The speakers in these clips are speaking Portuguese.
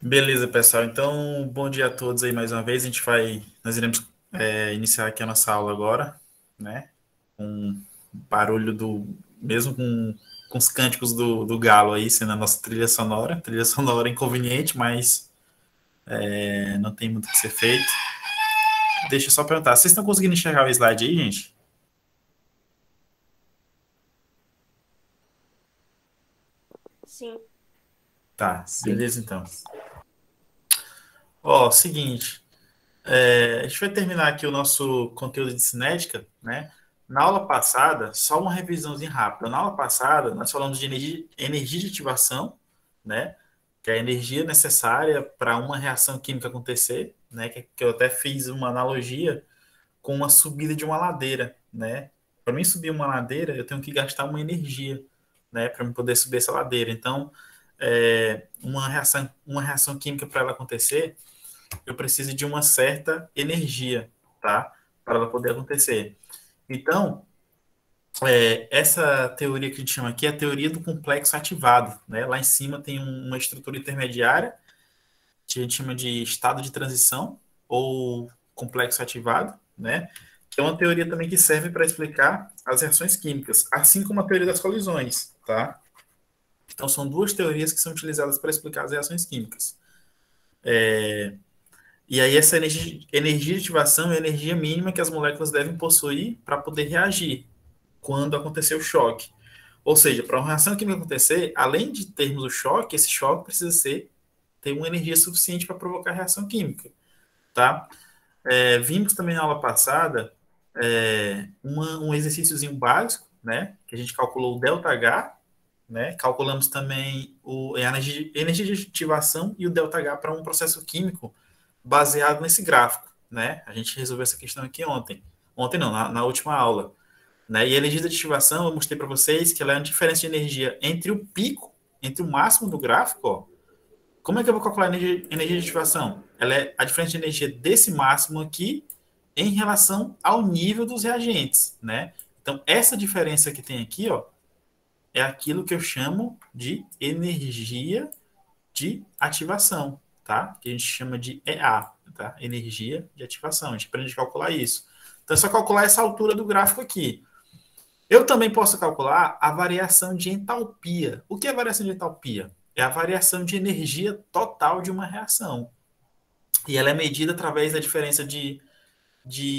Beleza, pessoal. Então, bom dia a todos aí mais uma vez. Nós iremos iniciar aqui a nossa aula agora, né? Com barulho mesmo com os cânticos do galo aí, sendo a nossa trilha sonora inconveniente, mas não tem muito o que ser feito. Deixa eu só perguntar, vocês estão conseguindo enxergar o slide aí, gente? Sim. Tá, Sim. beleza então. Seguinte. A gente vai terminar aqui o nosso conteúdo de cinética, né? Na aula passada, só uma revisãozinha rápida. Na aula passada, nós falamos de energia de ativação, né? Que é a energia necessária para uma reação química acontecer, né? Que eu até fiz uma analogia com uma subida de uma ladeira, né? Para mim subir uma ladeira, eu tenho que gastar uma energia, né? Para poder subir essa ladeira. Então, uma reação química para ela acontecer, eu preciso de uma certa energia, tá? Para ela poder acontecer. Então, essa teoria que a gente chama aqui é a teoria do complexo ativado, né? Lá em cima tem uma estrutura intermediária, que a gente chama de estado de transição, ou complexo ativado, né? Que é uma teoria também que serve para explicar as reações químicas, assim como a teoria das colisões, tá? Então, são duas teorias que são utilizadas para explicar as reações químicas. E aí, essa energia de ativação é a energia mínima que as moléculas devem possuir para poder reagir quando acontecer o choque. Ou seja, para uma reação química acontecer, além de termos o choque, esse choque precisa ter uma energia suficiente para provocar a reação química. Tá? Vimos também na aula passada um exercíciozinho básico, né? Que a gente calculou o ΔH, né? Calculamos também a energia de ativação e o ΔH para um processo químico baseado nesse gráfico, né? A gente resolveu essa questão aqui ontem. Ontem não, na última aula. Né? E a energia de ativação, eu mostrei para vocês que ela é a diferença de energia entre o pico, entre o máximo do gráfico. Ó. Como é que eu vou calcular a energia de ativação? Ela é a diferença de energia desse máximo aqui em relação ao nível dos reagentes. Né? Então, essa diferença que tem aqui, ó, é aquilo que eu chamo de energia de ativação, tá? Que a gente chama de EA, tá? Energia de ativação. A gente aprende a calcular isso. Então, é só calcular essa altura do gráfico aqui. Eu também posso calcular a variação de entalpia. O que é variação de entalpia? É a variação de energia total de uma reação. E ela é medida através da diferença de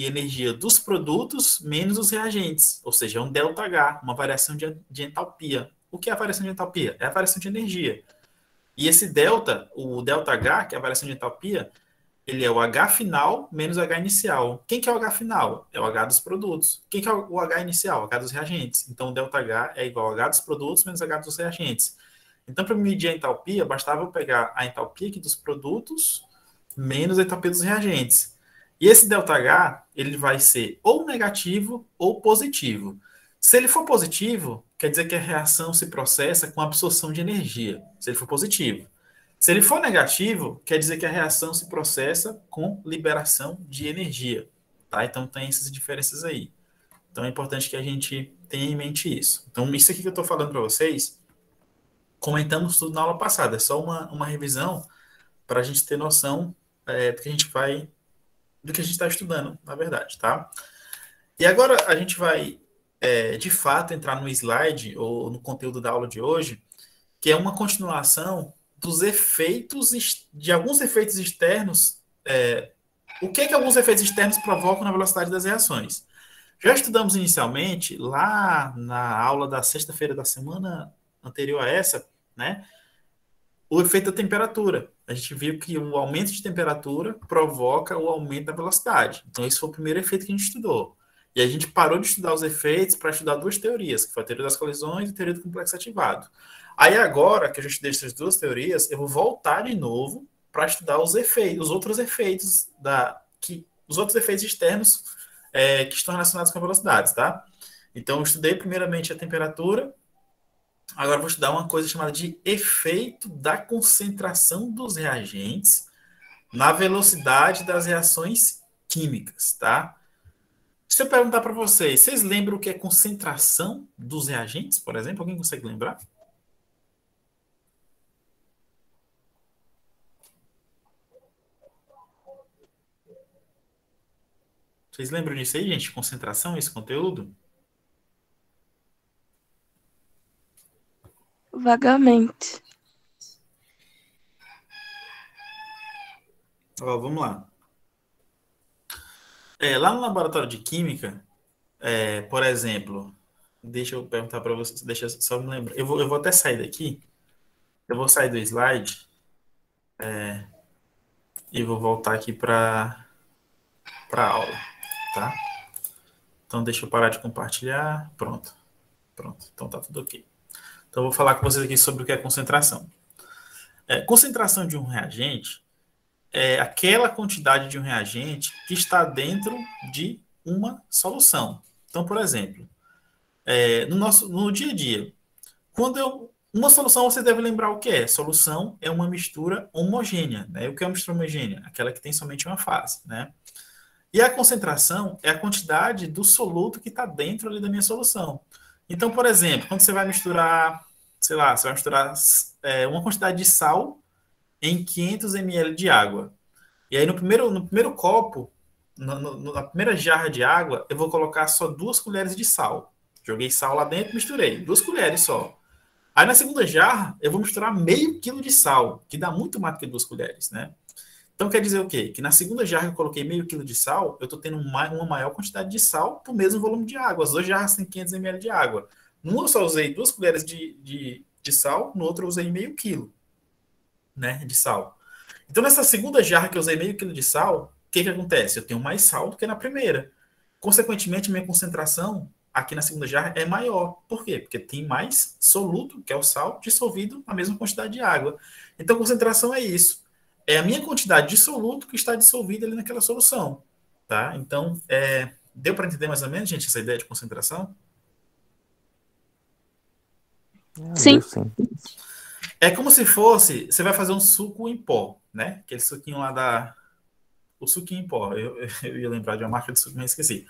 energia dos produtos menos os reagentes. Ou seja, é um ΔH, uma variação de entalpia. O que é a variação de entalpia? É a variação de energia. E esse delta, o ΔH, que é a variação de entalpia, ele é o H final menos o H inicial. Quem que é o H final? É o H dos produtos. Quem que é o H inicial? O H dos reagentes. Então, o ΔH é igual ao H dos produtos menos H dos reagentes. Então, para medir a entalpia, bastava eu pegar a entalpia aqui dos produtos menos a entalpia dos reagentes. E esse ΔH, ele vai ser ou negativo ou positivo. Se ele for positivo, quer dizer que a reação se processa com absorção de energia. Se ele for positivo. Se ele for negativo, quer dizer que a reação se processa com liberação de energia. Tá? Então tem essas diferenças aí. Então é importante que a gente tenha em mente isso. Então, isso aqui que eu estou falando para vocês, comentamos tudo na aula passada. É só uma revisão para a gente ter noção do que a gente está estudando, na verdade, tá? E agora a gente vai, de fato, entrar no slide ou no conteúdo da aula de hoje, que é uma continuação dos efeitos, de alguns efeitos externos. O que alguns efeitos externos provocam na velocidade das reações? Já estudamos inicialmente, lá na aula da sexta-feira da semana anterior a essa, né? O efeito da temperatura. A gente viu que o aumento de temperatura provoca o aumento da velocidade. Então, esse foi o primeiro efeito que a gente estudou. E a gente parou de estudar os efeitos para estudar duas teorias, que foi a teoria das colisões e a teoria do complexo ativado. Aí agora que eu já estudei essas duas teorias, eu vou voltar de novo para estudar os efeitos, os outros efeitos externos que estão relacionados com a velocidade, tá? Então, eu estudei primeiramente a temperatura. Agora vou estudar uma coisa chamada de efeito da concentração dos reagentes na velocidade das reações químicas, tá? Se eu perguntar para vocês, vocês lembram o que é concentração dos reagentes, por exemplo? Alguém consegue lembrar? Vocês lembram disso aí, gente? Concentração, esse conteúdo? Vagamente. Ó, vamos lá. Lá no laboratório de química, por exemplo, deixa eu perguntar para vocês, deixa eu só me lembrar. Eu vou até sair daqui, eu vou sair do slide e vou voltar aqui para aula, tá? Então deixa eu parar de compartilhar. Pronto. Pronto. Então tá tudo ok. Então eu vou falar com vocês aqui sobre o que é concentração. Concentração de um reagente é aquela quantidade de um reagente que está dentro de uma solução. Então, por exemplo, no dia a dia, uma solução você deve lembrar o que é. Solução é uma mistura homogênea, né? O que é uma mistura homogênea? Aquela que tem somente uma fase, né? E a concentração é a quantidade do soluto que está dentro ali da minha solução. Então, por exemplo, quando você vai misturar, sei lá, você vai misturar uma quantidade de sal em 500 ml de água. E aí no primeiro copo, na primeira jarra de água, eu vou colocar só 2 colheres de sal. Joguei sal lá dentro, misturei. 2 colheres só. Aí na segunda jarra, eu vou misturar meio quilo de sal, que dá muito mais do que 2 colheres, né? Então quer dizer o quê? Que na segunda jarra que eu coloquei meio quilo de sal, eu estou tendo uma maior quantidade de sal para o mesmo volume de água. As 2 jarras têm 500 ml de água. Numa eu só usei 2 colheres de sal, no outro eu usei meio quilo, né, de sal. Então nessa segunda jarra que eu usei meio quilo de sal, o que acontece? Eu tenho mais sal do que na primeira. Consequentemente, minha concentração aqui na segunda jarra é maior. Por quê? Porque tem mais soluto, que é o sal, dissolvido na mesma quantidade de água. Então concentração é isso. É a minha quantidade de soluto que está dissolvida ali naquela solução, tá? Então, deu para entender mais ou menos, gente, essa ideia de concentração? Sim. Sim. É como se fosse, você vai fazer um suco em pó, né? Aquele suquinho lá o suquinho em pó. Eu ia lembrar de uma marca de suco, mas esqueci.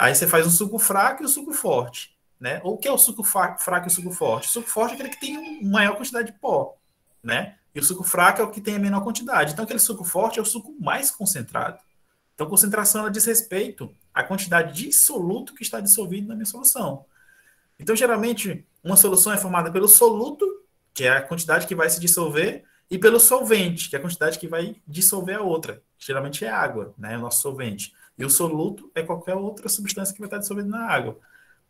Aí você faz um suco fraco e um suco forte, né? Ou o que é o suco fraco e o suco forte? O suco forte é aquele que tem uma maior quantidade de pó, né? E o suco fraco é o que tem a menor quantidade. Então, aquele suco forte é o suco mais concentrado. Então, concentração ela diz respeito à quantidade de soluto que está dissolvido na minha solução. Então, geralmente, uma solução é formada pelo soluto, que é a quantidade que vai se dissolver, e pelo solvente, que é a quantidade que vai dissolver a outra. Geralmente é água, né? O nosso solvente. E o soluto é qualquer outra substância que vai estar dissolvida na água,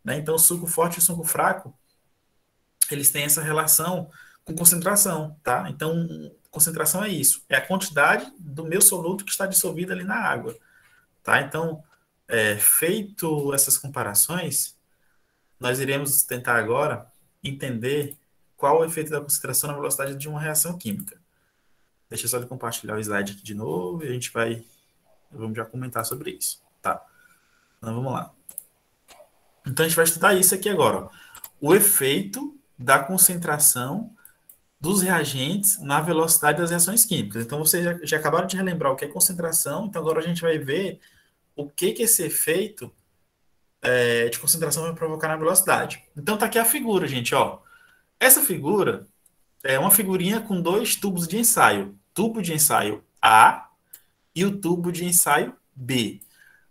né? Então, o suco forte e o suco fraco, eles têm essa relação com concentração, tá? Então, concentração é isso. É a quantidade do meu soluto que está dissolvido ali na água, tá? Então, feito essas comparações, nós iremos tentar agora entender qual o efeito da concentração na velocidade de uma reação química. Deixa eu só compartilhar o slide aqui de novo e vamos já comentar sobre isso, tá? Então, vamos lá. Então, a gente vai estudar isso aqui agora, ó. O efeito da concentração dos reagentes na velocidade das reações químicas. Então, vocês já acabaram de relembrar o que é concentração, então agora a gente vai ver o que esse efeito de concentração vai provocar na velocidade. Então, tá aqui a figura, gente, ó. Essa figura é uma figurinha com 2 tubos de ensaio. Tubo de ensaio A e o tubo de ensaio B.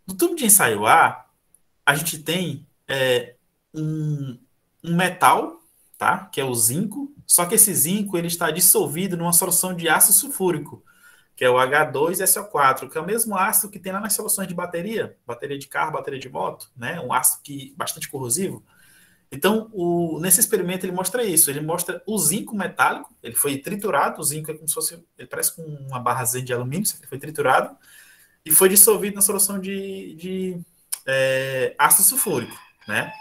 No tubo de ensaio a gente tem um metal, tá? Que é o zinco, só que esse zinco ele está dissolvido numa solução de ácido sulfúrico, que é o H2SO4, que é o mesmo ácido que tem lá nas soluções de bateria de carro, bateria de moto, né? Um ácido bastante corrosivo. Então, nesse experimento ele mostra isso, ele mostra o zinco metálico, ele foi triturado, o zinco é como se fosse, ele parece com uma barrazinha de alumínio, ele foi triturado e foi dissolvido na solução de ácido sulfúrico, né?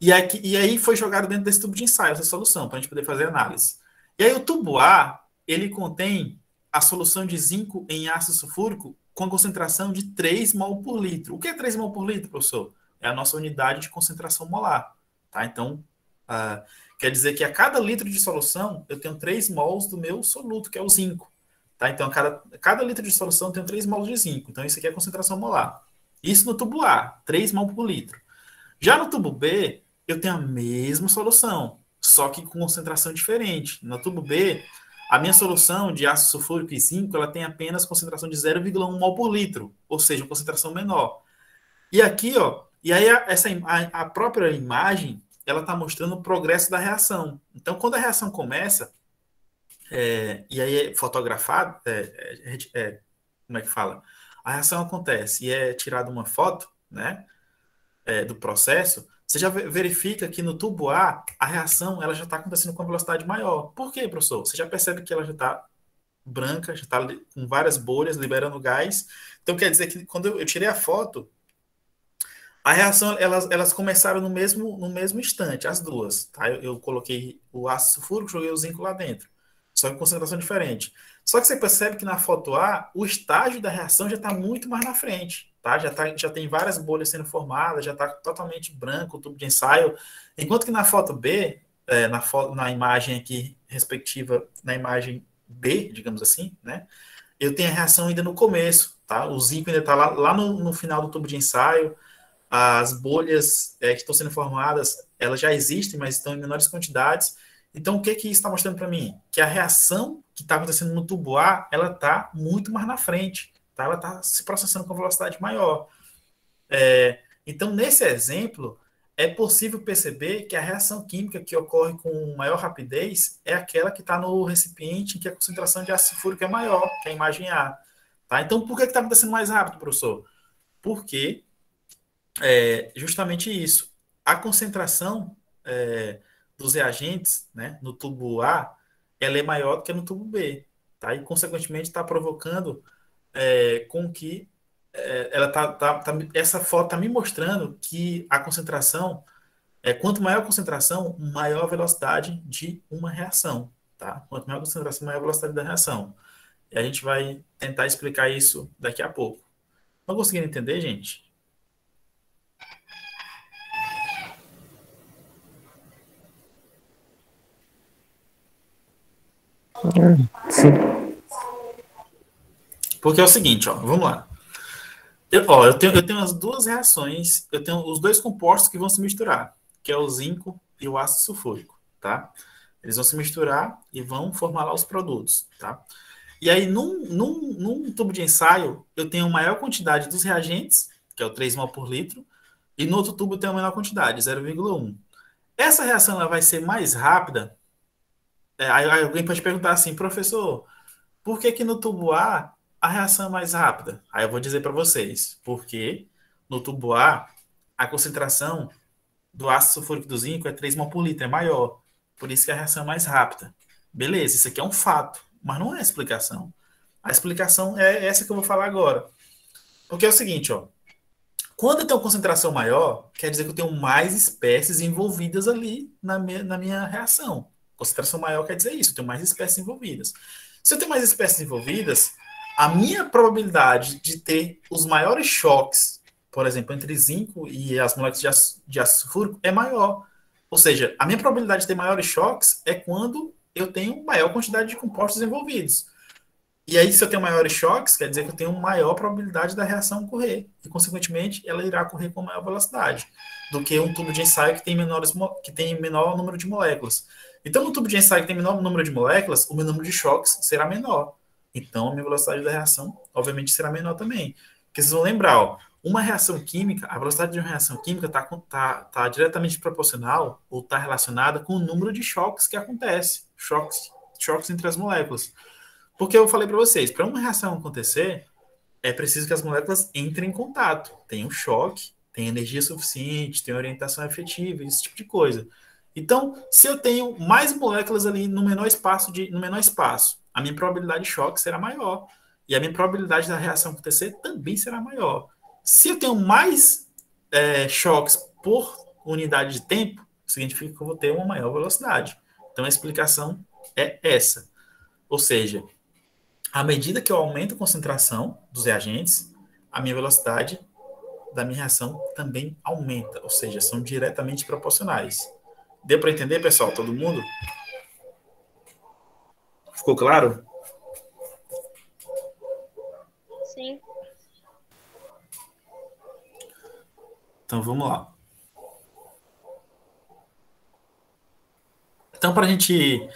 E aí foi jogado dentro desse tubo de ensaio, essa solução, para a gente poder fazer análise. E aí o tubo A, ele contém a solução de zinco em ácido sulfúrico com a concentração de 3 mol por litro. O que é 3 mol por litro, professor? É a nossa unidade de concentração molar. Tá? Então, quer dizer que a cada litro de solução, eu tenho 3 mols do meu soluto, que é o zinco. Tá? Então, cada litro de solução eu tenho 3 mols de zinco. Então, isso aqui é a concentração molar. Isso no tubo A, 3 mol por litro. Já no tubo B, eu tenho a mesma solução, só que com concentração diferente. No tubo B, a minha solução de ácido sulfúrico e zinco, ela tem apenas concentração de 0,1 mol por litro. ou seja, uma concentração menor. E aqui, ó, e aí a própria imagem, ela está mostrando o progresso da reação. Então, quando a reação começa, e aí é fotografado, como é que fala? A reação acontece e é tirada uma foto, né, do processo, você já verifica que no tubo a reação ela já está acontecendo com uma velocidade maior. Por quê, professor? Você já percebe que ela já está branca, já está com várias bolhas, liberando gás. Então, quer dizer que quando eu tirei a foto, a reação, elas começaram no mesmo instante, as duas. Tá? Eu coloquei o ácido sulfúrico, joguei o zinco lá dentro. Só que concentração diferente. Só que você percebe que na foto A, o estágio da reação já está muito mais na frente. Tá? Já tem várias bolhas sendo formadas, já está totalmente branco o tubo de ensaio. Enquanto que na foto B, na imagem aqui respectiva, na imagem B, digamos assim, né? Eu tenho a reação ainda no começo. Tá? O zinco ainda está lá no final do tubo de ensaio. As bolhas que estão sendo formadas, elas já existem, mas estão em menores quantidades. Então, o que isso está mostrando para mim? Que a reação que está acontecendo no tubo A, ela está muito mais na frente. Tá? Ela está se processando com velocidade maior. Então, nesse exemplo, é possível perceber que a reação química que ocorre com maior rapidez é aquela que está no recipiente em que a concentração de ácido sulfúrico é maior, que é a imagem A. Tá? Então, por que está acontecendo mais rápido, professor? Porque justamente isso. A concentração dos reagentes, né, no tubo A, ela é maior do que no tubo B, tá? E, consequentemente, está provocando com que essa foto está me mostrando que a concentração, quanto maior a concentração, maior a velocidade de uma reação, tá? Quanto maior a concentração, maior a velocidade da reação. E a gente vai tentar explicar isso daqui a pouco. Estão conseguindo entender, gente? Sim. Porque é o seguinte, ó, vamos lá. Eu tenho as duas reações, eu tenho os dois compostos que vão se misturar, que é o zinco e o ácido sulfúrico, tá? Eles vão se misturar e vão formar lá os produtos, tá? E aí, num tubo de ensaio, eu tenho maior quantidade dos reagentes, que é o 3 mol por litro, e no outro tubo eu tenho a menor quantidade, 0,1. Essa reação ela vai ser mais rápida. Aí alguém pode perguntar assim, professor, por que que no tubo a reação é mais rápida? Aí eu vou dizer para vocês, porque no tubo a concentração do ácido sulfúrico do zinco é 3 mol por litro, é maior. Por isso que a reação é mais rápida. Beleza, isso aqui é um fato, mas não é a explicação. A explicação é essa que eu vou falar agora. Porque é o seguinte, ó. Quando eu tenho concentração maior, quer dizer que eu tenho mais espécies envolvidas ali na minha reação. Concentração maior quer dizer isso, eu tenho mais espécies envolvidas. Se eu tenho mais espécies envolvidas, a minha probabilidade de ter os maiores choques, por exemplo, entre zinco e as moléculas de ácido sulfúrico, é maior. Ou seja, a minha probabilidade de ter maiores choques é quando eu tenho maior quantidade de compostos envolvidos. E aí, se eu tenho maiores choques, quer dizer que eu tenho maior probabilidade da reação ocorrer. E, consequentemente, ela irá ocorrer com maior velocidade do que um tubo de ensaio que tem menor número de moléculas. Então, no tubo de ensaio que tem menor número de moléculas, o meu número de choques será menor. Então, a minha velocidade da reação, obviamente, será menor também. Porque vocês vão lembrar, ó, uma reação química, a velocidade de uma reação química está diretamente proporcional ou está relacionada com o número de choques que acontece. Choques entre as moléculas. Porque eu falei para vocês, para uma reação acontecer, é preciso que as moléculas entrem em contato, tenham choque, tenham energia suficiente, tenham orientação efetiva, esse tipo de coisa. Então, se eu tenho mais moléculas ali no menor espaço, a minha probabilidade de choque será maior. E a minha probabilidade da reação acontecer também será maior. Se eu tenho mais choques por unidade de tempo, significa que eu vou ter uma maior velocidade. Então, a explicação é essa. Ou seja, à medida que eu aumento a concentração dos reagentes, a minha velocidade da minha reação também aumenta, ou seja, são diretamente proporcionais. Deu para entender, pessoal? Todo mundo? Ficou claro? Sim. Então vamos lá. Então, para a gente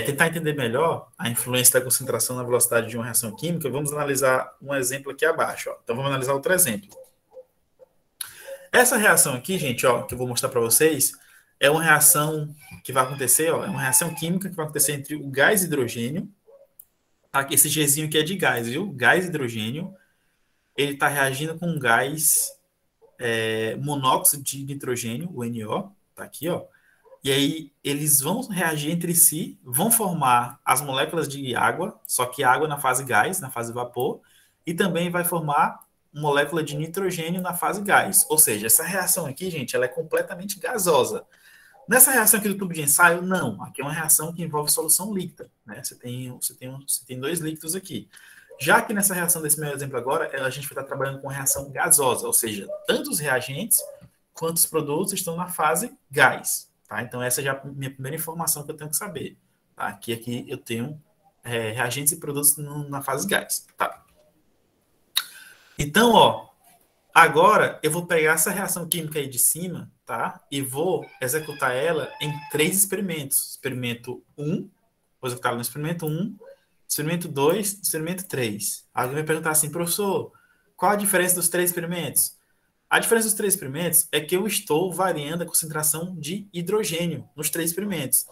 tentar entender melhor a influência da concentração na velocidade de uma reação química, vamos analisar um exemplo aqui abaixo. Ó. Então, vamos analisar outro exemplo. Essa reação aqui, gente, ó, que eu vou mostrar para vocês, é uma reação que vai acontecer, ó, é uma reação química que vai acontecer entre o gás hidrogênio, tá? Esse Gzinho aqui é de gás, viu? Gás hidrogênio, ele está reagindo com um gás monóxido de nitrogênio, o NO, tá aqui, ó. E aí eles vão reagir entre si, vão formar as moléculas de água, só que água na fase gás, na fase vapor, e também vai formar molécula de nitrogênio na fase gás. Ou seja, essa reação aqui, gente, ela é completamente gasosa. Nessa reação aqui do tubo de ensaio, não. Aqui é uma reação que envolve solução líquida, né? Você tem 2 líquidos aqui. Já que nessa reação desse meu exemplo agora, a gente vai estar trabalhando com reação gasosa, ou seja, tanto os reagentes quanto os produtos estão na fase gás. Tá? Então, essa já é a minha primeira informação que eu tenho que saber. Tá? Aqui eu tenho reagentes e produtos na fase gás. Tá? Então, ó, agora eu vou pegar essa reação química aí de cima, tá? E vou executar ela em 3 experimentos. Experimento 1, vou executar ela no experimento 1, experimento 2, experimento 3. Alguém vai perguntar assim, professor, qual a diferença dos 3 experimentos? A diferença dos 3 experimentos é que eu estou variando a concentração de hidrogênio nos 3 experimentos.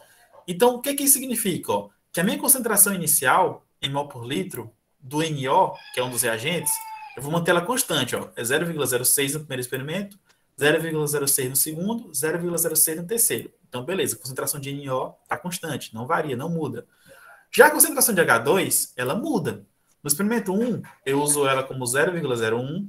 Então, o que isso significa? Ó? Que a minha concentração inicial, em mol por litro, do NO, que é um dos reagentes, eu vou manter ela constante. Ó. É 0,06 no primeiro experimento, 0,06 no segundo, 0,06 no terceiro. Então, beleza, a concentração de NO está constante, não varia, não muda. Já a concentração de H2, ela muda. No experimento 1, eu uso ela como 0,01.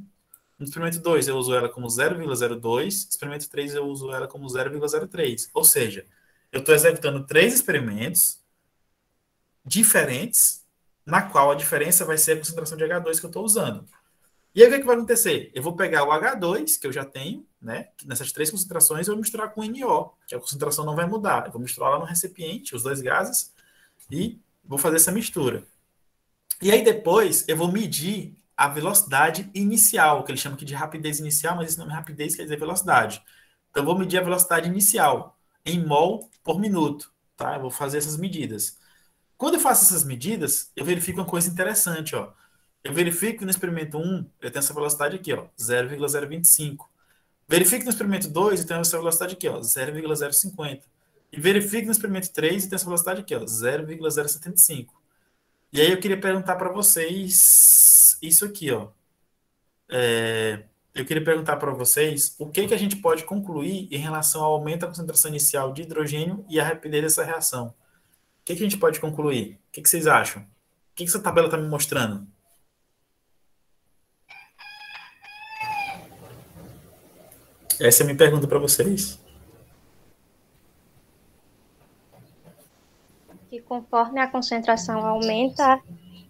No experimento 2, eu uso ela como 0,02. No experimento 3, eu uso ela como 0,03. Ou seja, eu estou executando 3 experimentos diferentes, na qual a diferença vai ser a concentração de H2 que eu estou usando. E aí, o que vai acontecer? Eu vou pegar o H2, que eu já tenho, né? Nessas 3 concentrações, eu vou misturar com o NO, que a concentração não vai mudar. Eu vou misturar lá no recipiente, os 2 gases, e vou fazer essa mistura. E aí, depois, eu vou medir a velocidade inicial, que eles chamam aqui de rapidez inicial, mas esse nome rapidez quer dizer velocidade. Então, eu vou medir a velocidade inicial em mol por minuto, tá? Eu vou fazer essas medidas. Quando eu faço essas medidas, eu verifico uma coisa interessante, ó. Eu verifico que no experimento 1, eu tenho essa velocidade aqui, ó, 0,025. Verifico no experimento 2, eu tenho essa velocidade aqui, ó, 0,050. E verifico no experimento 3, eu tenho essa velocidade aqui, ó, 0,075. E aí eu queria perguntar para vocês isso aqui, ó. Eu queria perguntar para vocês o que a gente pode concluir em relação ao aumento da concentração inicial de hidrogênio e a rapidez dessa reação. O que a gente pode concluir? O que vocês acham? O que essa tabela está me mostrando? Essa é a minha pergunta para vocês. Que conforme a concentração aumenta, a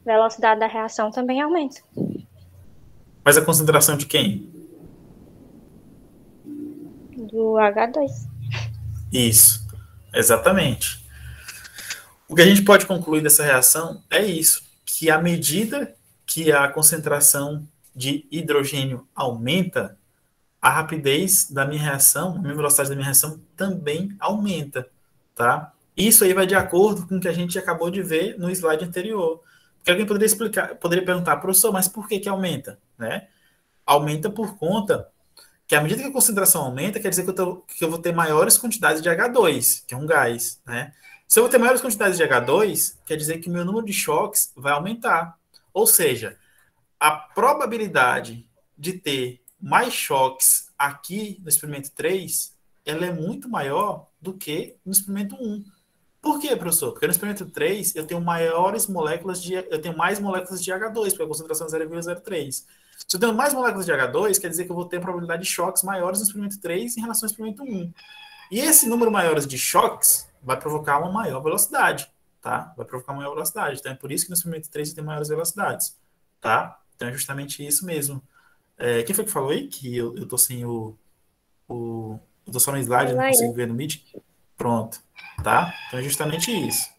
velocidade da reação também aumenta. Mas a concentração de quem? Do H2. Isso, exatamente. O que a gente pode concluir dessa reação é isso, que à medida que a concentração de hidrogênio aumenta, a rapidez da minha reação, a minha velocidade da minha reação também aumenta, tá? Isso aí vai de acordo com o que a gente acabou de ver no slide anterior. Porque alguém poderia explicar, poderia perguntar, professor, mas por que aumenta, né? Aumenta por conta que à medida que a concentração aumenta, quer dizer que eu vou ter maiores quantidades de H2, que é um gás, né? Se eu vou ter maiores quantidades de H2, quer dizer que o meu número de choques vai aumentar. Ou seja, a probabilidade de ter mais choques aqui no experimento 3, ela é muito maior do que no experimento 1. Por quê, professor? Porque no experimento 3 eu tenho mais moléculas de H2, porque a concentração é 0,03. Se eu tenho mais moléculas de H2, quer dizer que eu vou ter a probabilidade de choques maiores no experimento 3 em relação ao experimento 1. E esse número maior de choques vai provocar uma maior velocidade, tá? Vai provocar uma maior velocidade. Então é por isso que no experimento 3 eu tenho maiores velocidades, tá? Então é justamente isso mesmo. Quem foi que falou aí? Que eu tô sem eu tô só no slide, não consigo ver no Meet. Pronto, tá? Então é justamente isso.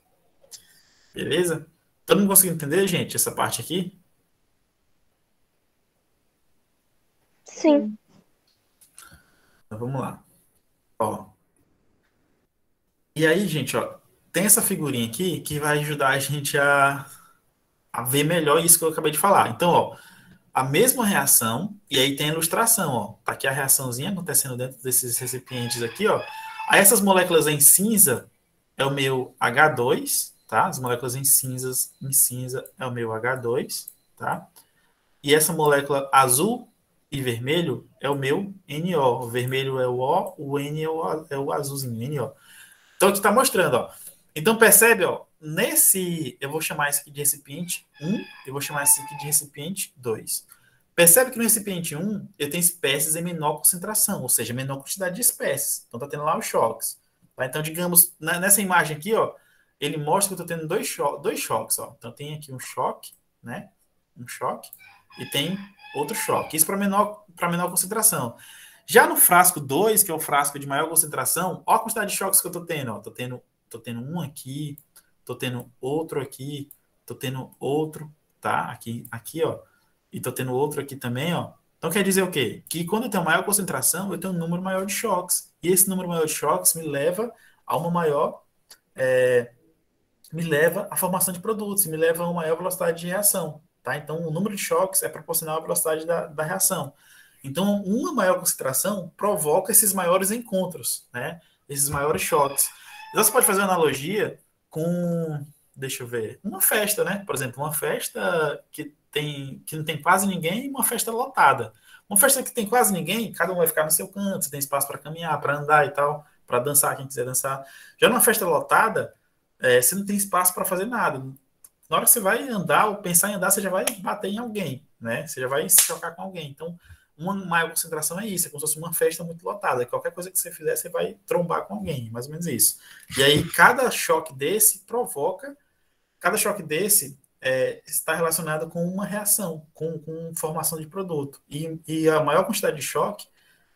Beleza? Todo mundo conseguiu entender, gente, essa parte aqui? Sim. Então vamos lá. Ó. E aí, gente, ó, tem essa figurinha aqui que vai ajudar a gente a ver melhor isso que eu acabei de falar. Então, ó, a mesma reação, e aí tem a ilustração, ó. Tá aqui a reaçãozinha acontecendo dentro desses recipientes aqui, ó. Aí essas moléculas em cinza é o meu H2, tá? As moléculas em cinza é o meu H2, tá? E essa molécula azul e vermelho é o meu NO. O vermelho é o N é o azulzinho, NO. Então aqui está mostrando, ó. Então percebe, ó, eu vou chamar esse aqui de recipiente 1, eu vou chamar esse aqui de recipiente 2. Percebe que no recipiente 1 eu tenho espécies em menor concentração, ou seja, menor quantidade de espécies. Então tá tendo lá os choques. Tá? Então, digamos, nessa imagem aqui, ó, ele mostra que eu estou tendo dois choques, ó. Então tem aqui um choque, né? Um choque, e tem outro choque. Isso para menor concentração. Já no frasco 2, que é o frasco de maior concentração, olha a quantidade de choques que eu estou tendo. Ó. Tô tendo um aqui, tô tendo outro aqui, tô tendo outro, tá? Aqui, ó. E tô tendo outro aqui também, ó. Então quer dizer o quê? Que quando eu tenho maior concentração, eu tenho um número maior de choques. E esse número maior de choques me leva a uma maior... me leva à formação de produtos, me leva a uma maior velocidade de reação, tá? Então o número de choques é proporcional à velocidade da reação. Então, uma maior concentração provoca esses maiores encontros, né? Esses maiores choques. Então, você pode fazer uma analogia com, deixa eu ver, uma festa, né? Por exemplo, uma festa que não tem quase ninguém e uma festa lotada. Uma festa que tem quase ninguém, cada um vai ficar no seu canto, você tem espaço para caminhar, para andar e tal, para dançar, quem quiser dançar. Já numa festa lotada, você não tem espaço para fazer nada. Na hora que você vai andar ou pensar em andar, você já vai bater em alguém, né? Você já vai se chocar com alguém. Então, uma maior concentração é isso, é como se fosse uma festa muito lotada. Qualquer coisa que você fizer, você vai trombar com alguém, mais ou menos isso. E aí, cada choque desse está relacionado com uma reação, com formação de produto. E a maior quantidade de choque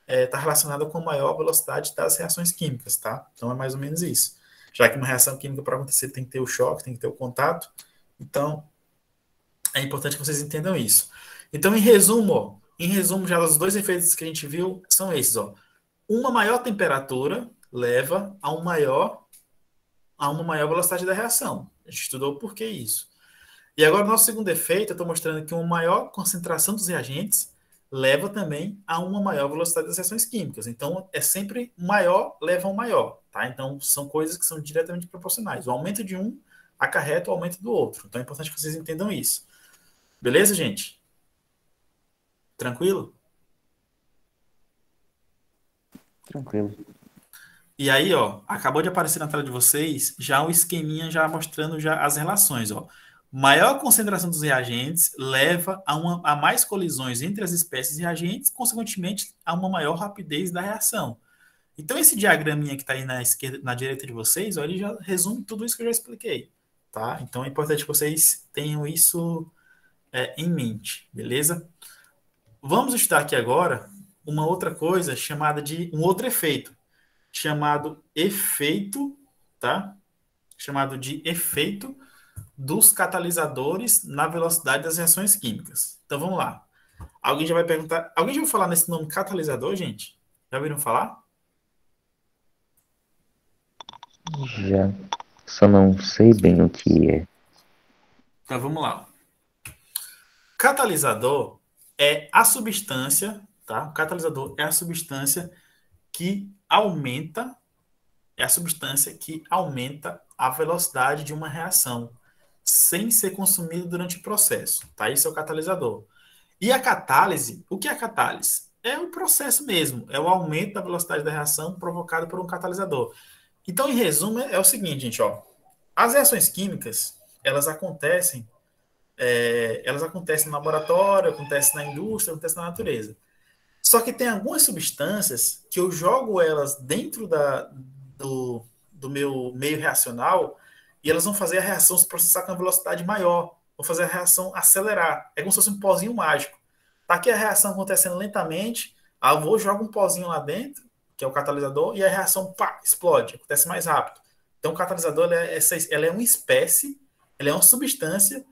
está relacionada com a maior velocidade das reações químicas, tá? Então, é mais ou menos isso. Já que uma reação química, para acontecer, tem que ter o choque, tem que ter o contato. Então, é importante que vocês entendam isso. Então, em resumo, já os dois efeitos que a gente viu são esses, ó. Uma maior temperatura leva a uma maior velocidade da reação. A gente estudou por que isso. E agora, o nosso segundo efeito, eu estou mostrando que uma maior concentração dos reagentes leva também a uma maior velocidade das reações químicas. Então, é sempre maior leva a um maior, tá? Então, são coisas que são diretamente proporcionais. O aumento de um acarreta o aumento do outro. Então, é importante que vocês entendam isso. Beleza, gente? Tranquilo? Tranquilo. E aí, ó, acabou de aparecer na tela de vocês já o esqueminha já mostrando já as relações, ó. Maior concentração dos reagentes leva a mais colisões entre as espécies de reagentes, consequentemente, a uma maior rapidez da reação. Então, esse diagraminha que está aí na esquerda, na direita de vocês, ó, ele já resume tudo isso que eu já expliquei, tá? Então, é importante que vocês tenham isso em mente, beleza? Vamos estudar aqui agora uma outra coisa chamada de um outro efeito, chamado efeito, tá? Chamado de efeito dos catalisadores na velocidade das reações químicas. Então vamos lá. Alguém já vai perguntar, alguém já ouviu falar nesse nome catalisador, gente? Já ouviram falar? Já. Só não sei bem o que é. Então vamos lá. Catalisador é a substância, tá? O catalisador é a substância que aumenta a velocidade de uma reação sem ser consumido durante o processo, tá? Isso é o catalisador. E a catálise, o que é a catálise? É o processo mesmo, é o aumento da velocidade da reação provocado por um catalisador. Então, em resumo, é o seguinte, gente, ó. As reações químicas, elas acontecem no laboratório, acontecem na indústria, acontecem na natureza. Só que tem algumas substâncias que eu jogo elas dentro do meu meio reacional e elas vão fazer a reação se processar com uma velocidade maior, vão fazer a reação acelerar. É como se fosse um pozinho mágico. Tá aqui a reação acontecendo lentamente, aí eu vou jogo um pozinho lá dentro, que é o catalisador, e a reação explode, acontece mais rápido. Então o catalisador ela é uma espécie, ela é uma substância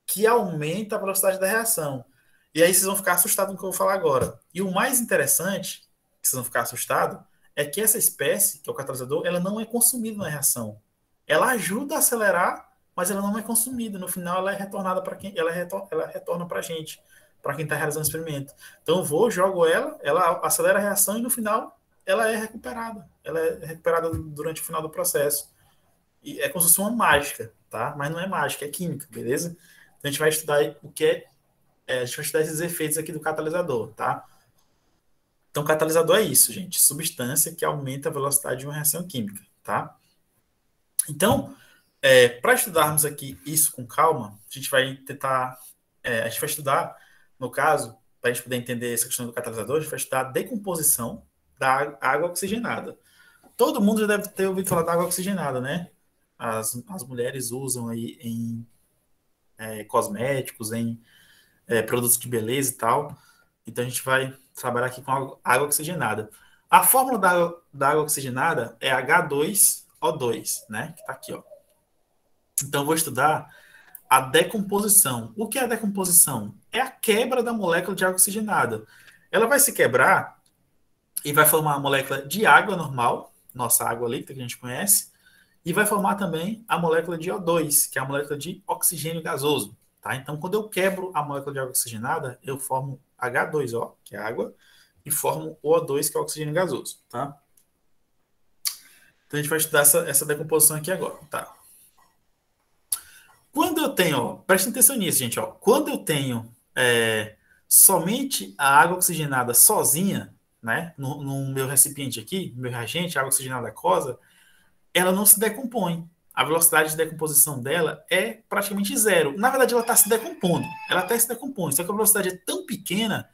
que aumenta a velocidade da reação. E aí vocês vão ficar assustados com o que eu vou falar agora. E o mais interessante, que vocês vão ficar assustados, é que essa espécie, que é o catalisador, ela não é consumida na reação. ela ajuda a acelerar, mas ela não é consumida. No final, ela é retornada para quem, ela retorna para a gente, para quem está realizando o experimento. Então, eu vou, jogo ela acelera a reação e no final ela é recuperada. Ela é recuperada durante o final do processo. E é como se fosse uma mágica, tá? Mas não é mágica, é química, beleza? Então, a gente vai estudar o que a gente vai estudar esses efeitos aqui do catalisador, tá? Então, catalisador é isso, gente. Substância que aumenta a velocidade de uma reação química, tá? Então, para estudarmos aqui isso com calma, a gente vai tentar... a gente vai estudar, no caso, para a gente poder entender essa questão do catalisador, a gente vai estudar a decomposição da água oxigenada. Todo mundo já deve ter ouvido falar da água oxigenada, né? As mulheres usam aí em cosméticos, em produtos de beleza e tal. Então, a gente vai trabalhar aqui com água oxigenada. A fórmula da água oxigenada é H2O2, né? Que está aqui, ó. Então, eu vou estudar a decomposição. O que é a decomposição? É a quebra da molécula de água oxigenada. Ela vai se quebrar e vai formar a molécula de água normal, nossa água líquida que a gente conhece, e vai formar também a molécula de O2, que é a molécula de oxigênio gasoso. Tá? Então, quando eu quebro a molécula de água oxigenada, eu formo H2O, que é água, e formo O2, que é oxigênio gasoso. Tá? Então, a gente vai estudar essa decomposição aqui agora. Tá? Quando eu tenho, ó, presta atenção nisso, gente. Ó, quando eu tenho somente a água oxigenada sozinha, né, no meu recipiente aqui, no meu reagente, a água oxigenada aquosa, ela não se decompõe. A velocidade de decomposição dela é praticamente zero. Na verdade, ela está se decompondo. Ela até se decompõe. Só que a velocidade é tão pequena,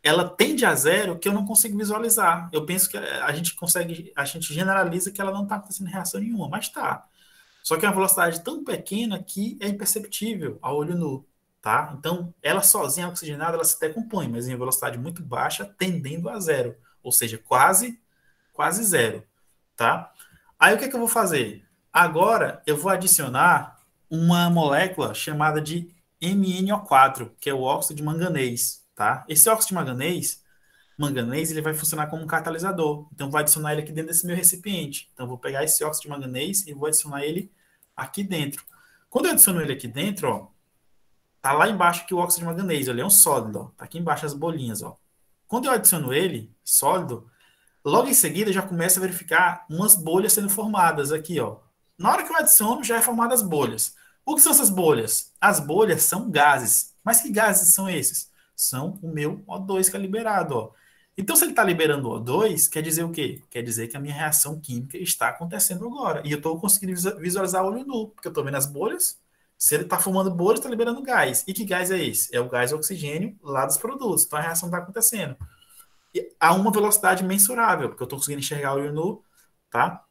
ela tende a zero que eu não consigo visualizar. Eu penso que a gente generaliza que ela não está acontecendo reação nenhuma, mas está. Só que é uma velocidade tão pequena que é imperceptível a olho nu, tá? Então, ela sozinha, oxigenada, ela se decompõe, mas em velocidade muito baixa, tendendo a zero. Ou seja, quase zero, tá? Aí, o que é que eu vou fazer? Agora, eu vou adicionar uma molécula chamada de MnO4, que é o óxido de manganês, tá? Esse óxido de manganês, ele vai funcionar como um catalisador. Então, vou adicionar ele aqui dentro desse meu recipiente. Então, vou pegar esse óxido de manganês e vou adicionar ele aqui dentro. Quando eu adiciono ele aqui dentro, ó, tá lá embaixo aqui o óxido de manganês, ele é um sólido, ó, tá aqui embaixo as bolinhas, ó. Quando eu adiciono ele, sólido, logo em seguida já começa a verificar umas bolhas sendo formadas aqui, ó. Na hora que eu adiciono, já é formada as bolhas. O que são essas bolhas? As bolhas são gases. Mas que gases são esses? São o meu O2 que é liberado, ó. Então, se ele está liberando O2, quer dizer o quê? Quer dizer que a minha reação química está acontecendo agora. E eu estou conseguindo visualizar olho nu, porque eu estou vendo as bolhas. Se ele está formando bolhas, está liberando gás. E que gás é esse? É o gás oxigênio lá dos produtos. Então, a reação está acontecendo. E a uma velocidade mensurável, porque eu estou conseguindo enxergar olho nu, tá?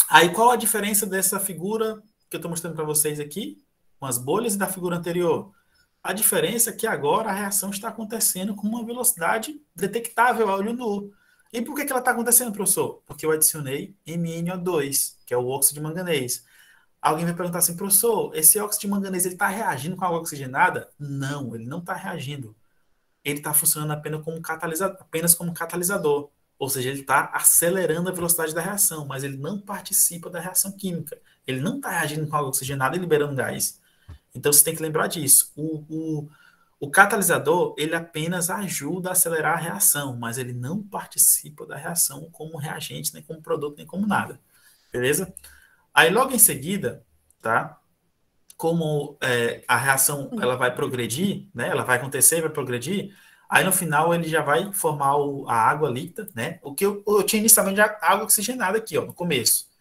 Aí, qual a diferença dessa figura que eu estou mostrando para vocês aqui, com as bolhas, e da figura anterior? A diferença é que agora a reação está acontecendo com uma velocidade detectável a olho nu. E por que ela está acontecendo, professor? Porque eu adicionei MnO2, que é o óxido de manganês. Alguém vai perguntar assim, professor, esse óxido de manganês está reagindo com a água oxigenada? Não, ele não está reagindo. Ele está funcionando apenas como catalisador. Ou seja, ele está acelerando a velocidade da reação, mas ele não participa da reação química. Ele não está reagindo com a água oxigenada e liberando gás. Então, você tem que lembrar disso. O catalisador, ele apenas ajuda a acelerar a reação, mas ele não participa da reação como reagente, nem como produto, nem como nada. Beleza? Aí, logo em seguida, tá? Como a reação ela vai progredir, né? Ela vai acontecer e vai progredir, aí no final ele já vai formar a água líquida, né? O que eu tinha inicialmente a água oxigenada aqui, ó, no começo.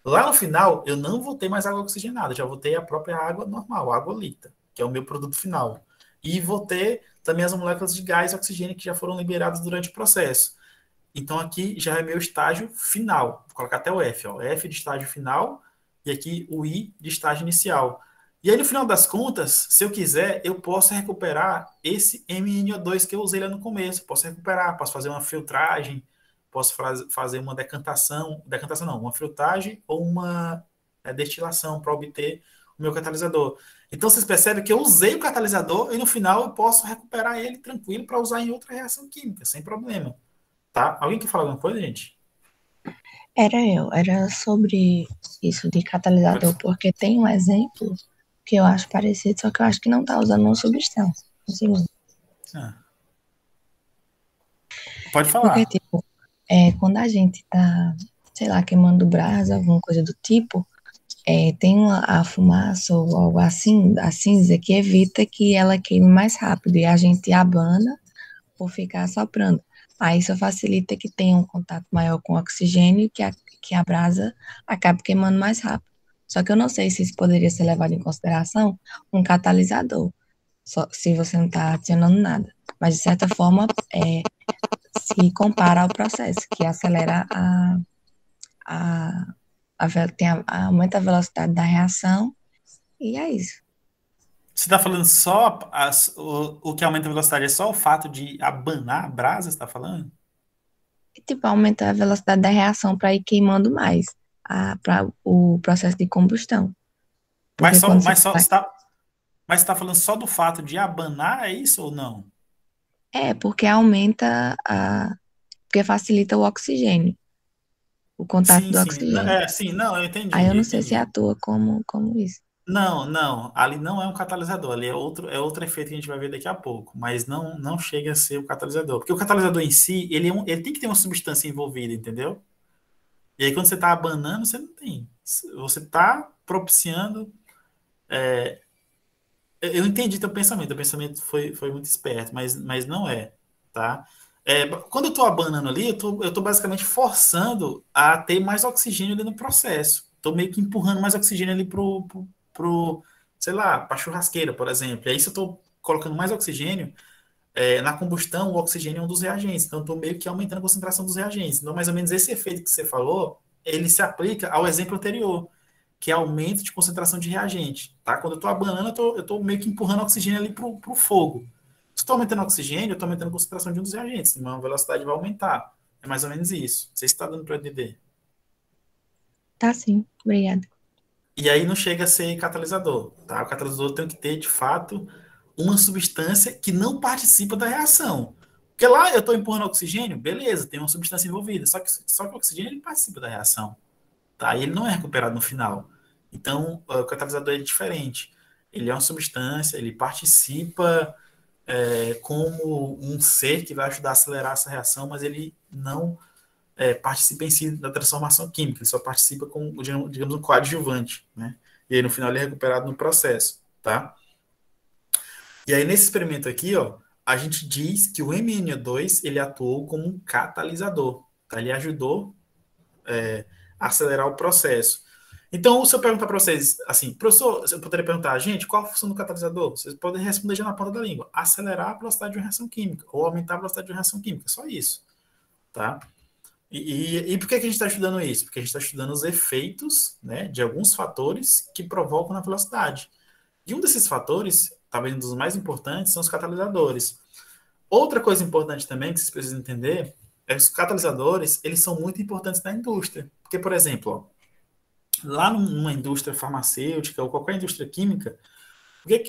Lá no final, eu não vou ter mais água oxigenada, já vou ter a própria água normal, água líquida, que é o meu produto final. E vou ter também as moléculas de gás e oxigênio que já foram liberadas durante o processo. Então, aqui já é meu estágio final. Vou colocar até o F, ó. F de estágio final e aqui o I de estágio inicial. E aí, no final das contas, se eu quiser, eu posso recuperar esse MnO2 que eu usei lá no começo. Posso recuperar, posso fazer uma filtragem, posso fazer uma decantação não, uma filtragem ou uma destilação para obter o meu catalisador. Então, vocês percebem que eu usei o catalisador e no final eu posso recuperar ele tranquilo para usar em outra reação química, sem problema. Tá? Alguém quer falar alguma coisa, gente? Era sobre isso de catalisador, porque tem um exemplo que eu acho parecido, só que eu acho que não tá usando uma substância. Um segundo. Ah, pode Porque, falar. tipo, quando a gente tá, sei lá, queimando brasa, alguma coisa do tipo, tem a fumaça ou algo assim, a cinza, que evita que ela queime mais rápido e a gente abana por ficar soprando. Aí isso facilita que tenha um contato maior com o oxigênio e que a brasa acabe queimando mais rápido. Só que eu não sei se isso poderia ser levado em consideração um catalisador, só, se você não está adicionando nada. Mas, de certa forma, se compara ao processo, que acelera a, aumenta a velocidade da reação, e é isso. Você está falando só o que aumenta a velocidade é só o fato de abanar a brasa, você está falando? E, tipo, aumenta a velocidade da reação para ir queimando mais, para o processo de combustão. Mas Porque só, quando você mas só, vai. mas você tá falando só do fato de abanar, é isso ou não? Porque aumenta porque facilita o oxigênio, o contato Sim, do sim. oxigênio. Sim, não, eu Aí eu entendi, eu não sei se entendi. atua como isso. Não, não, ali não é um catalisador, ali é outro efeito que a gente vai ver daqui a pouco, mas não chega a ser o catalisador, porque o catalisador em si, ele tem que ter uma substância envolvida, entendeu? E aí quando você está abanando, você não tem. Você está propiciando. Eu entendi teu pensamento foi muito esperto, mas não é, tá? Quando eu estou abanando ali, eu tô basicamente forçando a ter mais oxigênio ali no processo. Estou meio que empurrando mais oxigênio ali pro, sei lá, para churrasqueira, por exemplo. E aí, se eu estou colocando mais oxigênio, na combustão, o oxigênio é um dos reagentes. Então, eu estou meio que aumentando a concentração dos reagentes. Então, mais ou menos esse efeito que você falou, ele se aplica ao exemplo anterior, que é aumento de concentração de reagente. Tá? Quando eu estou abanando, eu tô meio que empurrando oxigênio ali para o fogo. Se estou aumentando oxigênio, eu estou aumentando a concentração de um dos reagentes. Então, a velocidade vai aumentar. É mais ou menos isso. Não sei se está dando para entender. Tá sim, obrigada. E aí não chega a ser catalisador. Tá? O catalisador tem que ter, de fato, uma substância que não participa da reação. Porque lá eu estou empurrando oxigênio, beleza, tem uma substância envolvida. Só que o oxigênio ele participa da reação. Tá? E ele não é recuperado no final. Então, o catalisador é diferente. Ele é uma substância, ele participa como um ser que vai ajudar a acelerar essa reação, mas ele não participa em si da transformação química, ele só participa com, digamos, um coadjuvante, né? E aí no final ele é recuperado no processo, tá? E aí nesse experimento aqui, ó, a gente diz que o MnO2 ele atuou como um catalisador, tá? Ele ajudou a acelerar o processo. Então, se eu perguntar para vocês, assim, professor, eu poderia perguntar, gente, qual a função do catalisador? Vocês podem responder já na ponta da língua. Acelerar a velocidade de uma reação química, ou aumentar a velocidade de uma reação química, só isso, tá? E por que que a gente está estudando isso? Porque a gente está estudando os efeitos, né, de alguns fatores que provocam na velocidade. E um desses fatores, talvez um dos mais importantes, são os catalisadores. Outra coisa importante também que vocês precisam entender é que os catalisadores, eles são muito importantes na indústria. Porque, por exemplo, ó, lá numa indústria farmacêutica ou qualquer indústria química,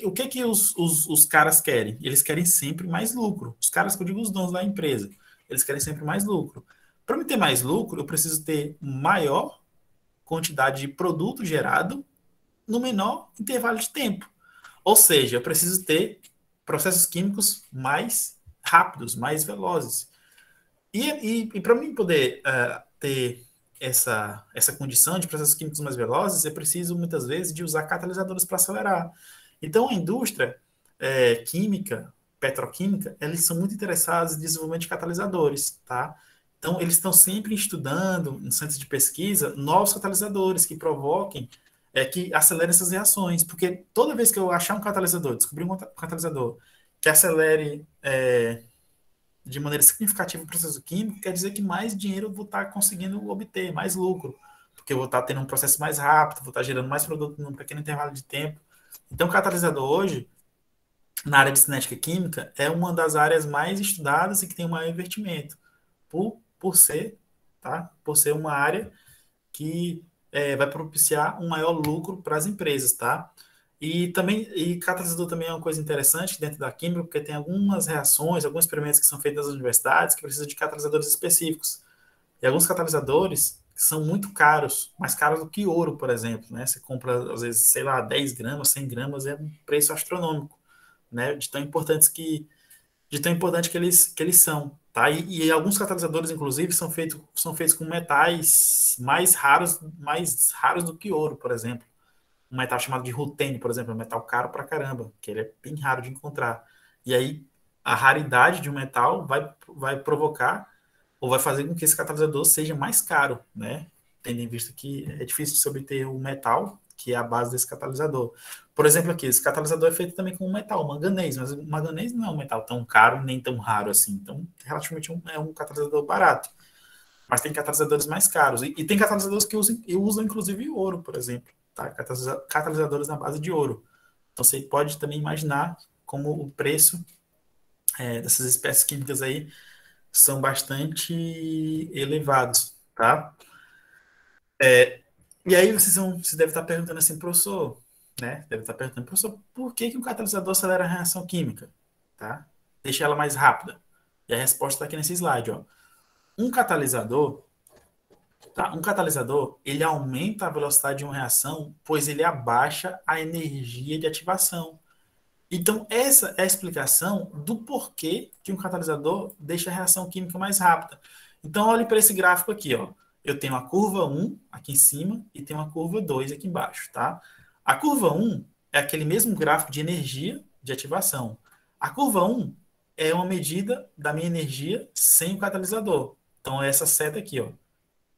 o que que os caras querem? Eles querem sempre mais lucro. Os caras que eu digo os donos da empresa, eles querem sempre mais lucro. Para me ter mais lucro, eu preciso ter maior quantidade de produto gerado no menor intervalo de tempo. Ou seja, eu preciso ter processos químicos mais rápidos, mais velozes. E para mim poder ter essa condição de processos químicos mais velozes, eu preciso muitas vezes de usar catalisadores para acelerar. Então, a indústria química, petroquímica, eles são muito interessados em desenvolvimento de catalisadores, tá? Então, eles estão sempre estudando, em centros de pesquisa, novos catalisadores que provoquem, que acelerem essas reações. Porque toda vez que eu achar um catalisador, descobrir um catalisador que acelere de maneira significativa o processo químico, quer dizer que mais dinheiro eu vou estar conseguindo obter, mais lucro, porque eu vou estar tendo um processo mais rápido, vou estar gerando mais produto num pequeno intervalo de tempo. Então, o catalisador hoje, na área de cinética química, é uma das áreas mais estudadas e que tem o maior investimento, por ser, tá? Por ser uma área que vai propiciar um maior lucro para as empresas, tá? E catalisador também é uma coisa interessante dentro da química, porque tem algumas reações, alguns experimentos que são feitos nas universidades que precisam de catalisadores específicos. E alguns catalisadores são muito caros, mais caros do que ouro, por exemplo, né? Você compra, às vezes, sei lá, 10 gramas, 100 gramas, é um preço astronômico, né? De tão importante que eles são, tá? E alguns catalisadores, inclusive, são feitos com metais mais raros do que ouro, por exemplo. Um metal chamado de rutênio, por exemplo, é um metal caro pra caramba, que ele é bem raro de encontrar. E aí, a raridade de um metal vai provocar ou vai fazer com que esse catalisador seja mais caro, né? Tendo em vista que é difícil de se obter o metal, que é a base desse catalisador. Por exemplo, aqui, esse catalisador é feito também com um metal, manganês, mas o manganês não é um metal tão caro nem tão raro assim. Então, relativamente é um catalisador barato. Mas tem catalisadores mais caros. E tem catalisadores que usam inclusive ouro, por exemplo. Tá? Catalisadores na base de ouro. Então, você pode também imaginar como o preço dessas espécies químicas aí são bastante elevados, tá? E aí você deve estar perguntando assim, professor, né? Deve estar perguntando, professor, por que um catalisador acelera a reação química? Tá? Deixa ela mais rápida. E a resposta está aqui nesse slide, ó. Um catalisador, tá? Um catalisador, ele aumenta a velocidade de uma reação, pois ele abaixa a energia de ativação. Então, essa é a explicação do porquê que um catalisador deixa a reação química mais rápida. Então, olhe para esse gráfico aqui, ó. Eu tenho a curva 1 aqui em cima e tenho a curva 2 aqui embaixo, tá? A curva 1 é aquele mesmo gráfico de energia de ativação. A curva 1 é uma medida da minha energia sem o catalisador. Então, é essa seta aqui, ó,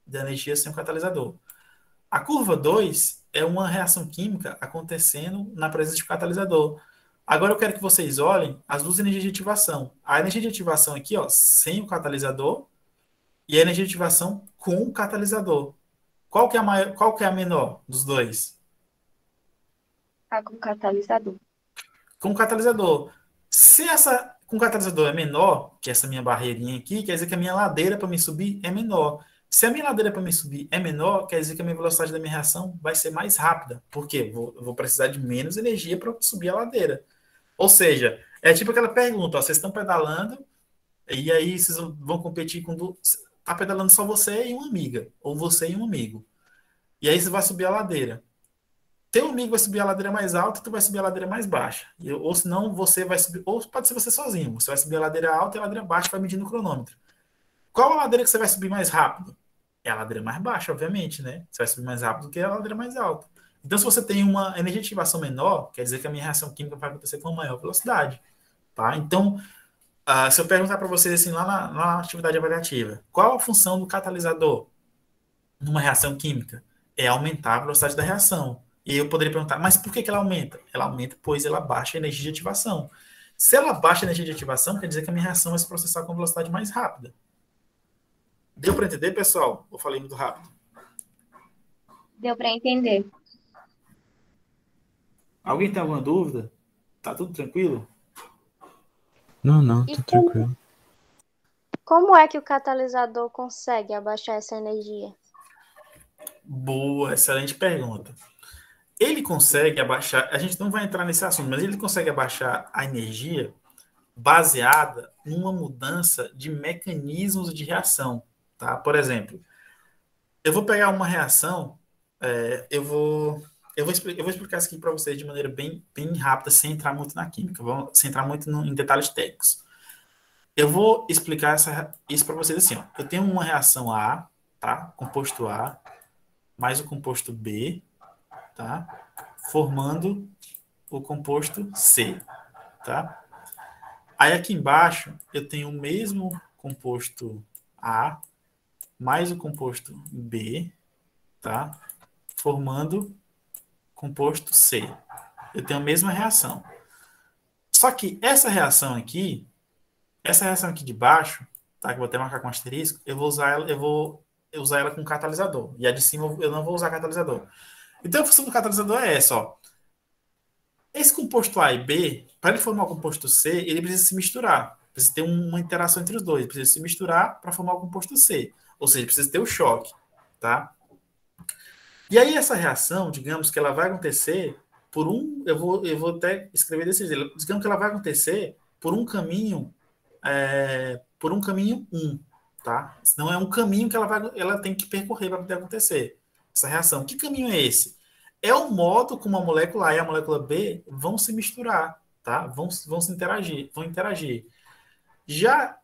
da energia sem o catalisador. A curva 2 é uma reação química acontecendo na presença de catalisador. Agora eu quero que vocês olhem as duas energias de ativação. A energia de ativação aqui, ó, sem o catalisador, e a energia de ativação com o catalisador. Qual que é a maior, qual que é a menor dos dois? Tá com catalisador. Com o catalisador. Se essa com o catalisador é menor, que essa minha barreirinha aqui, quer dizer que a minha ladeira para me subir é menor. Se a minha ladeira para me subir é menor, quer dizer que a minha velocidade da minha reação vai ser mais rápida. Por quê? Eu vou precisar de menos energia para subir a ladeira. Ou seja, é tipo aquela pergunta, ó, vocês estão pedalando e aí vocês vão competir com... Tá pedalando só você e uma amiga, ou você e um amigo. E aí você vai subir a ladeira. Teu amigo vai subir a ladeira mais alta, tu vai subir a ladeira mais baixa. Ou senão você vai subir, ou pode ser você sozinho. Você vai subir a ladeira alta e a ladeira baixa vai medir no cronômetro. Qual a ladeira que você vai subir mais rápido? É a ladeira mais baixa, obviamente, né? Você vai subir mais rápido do que a ladeira mais alta. Então, se você tem uma energia de ativação menor, quer dizer que a minha reação química vai acontecer com maior velocidade, tá? Então, se eu perguntar para vocês assim, lá na atividade avaliativa, qual a função do catalisador numa reação química? É aumentar a velocidade da reação. E eu poderia perguntar, mas por que ela aumenta? Ela aumenta pois ela baixa a energia de ativação. Se ela baixa a energia de ativação, quer dizer que a minha reação vai se processar com velocidade mais rápida. Deu para entender, pessoal? Eu falei muito rápido. Deu para entender. Alguém tem alguma dúvida? Tá tudo tranquilo? Não, E tá tranquilo. como é que o catalisador consegue abaixar essa energia? Boa, excelente pergunta. Ele consegue abaixar, a gente não vai entrar nesse assunto, mas ele consegue abaixar a energia baseada numa mudança de mecanismos de reação, tá? Por exemplo, eu vou pegar uma reação, eu vou explicar isso aqui para vocês de maneira bem rápida, sem entrar muito na química, sem entrar muito em detalhes técnicos. Eu vou explicar isso para vocês assim, ó. Eu tenho uma reação A, tá? Composto A, mais o composto B, tá? Formando o composto C, tá? Aí aqui embaixo eu tenho o mesmo composto A mais o composto B, tá? Formando composto C. Eu tenho a mesma reação. Só que essa reação aqui de baixo, tá? Que eu vou até marcar com asterisco, eu vou usar ela com catalisador. E a de cima eu não vou usar catalisador. Então a função do catalisador é essa, ó. Esse composto A e B, para ele formar o composto C, ele precisa se misturar. Precisa ter uma interação entre os dois. Precisa se misturar para formar o composto C. Ou seja, precisa ter o choque, tá? E aí essa reação, digamos que ela vai acontecer por eu vou até escrever desse jeito. Digamos que ela vai acontecer por um caminho 1, tá? Senão é um caminho que ela tem que percorrer para poder acontecer essa reação. Que caminho é esse? É o modo como a molécula A e a molécula B vão se misturar, tá? Vão se interagir, vão interagir. Já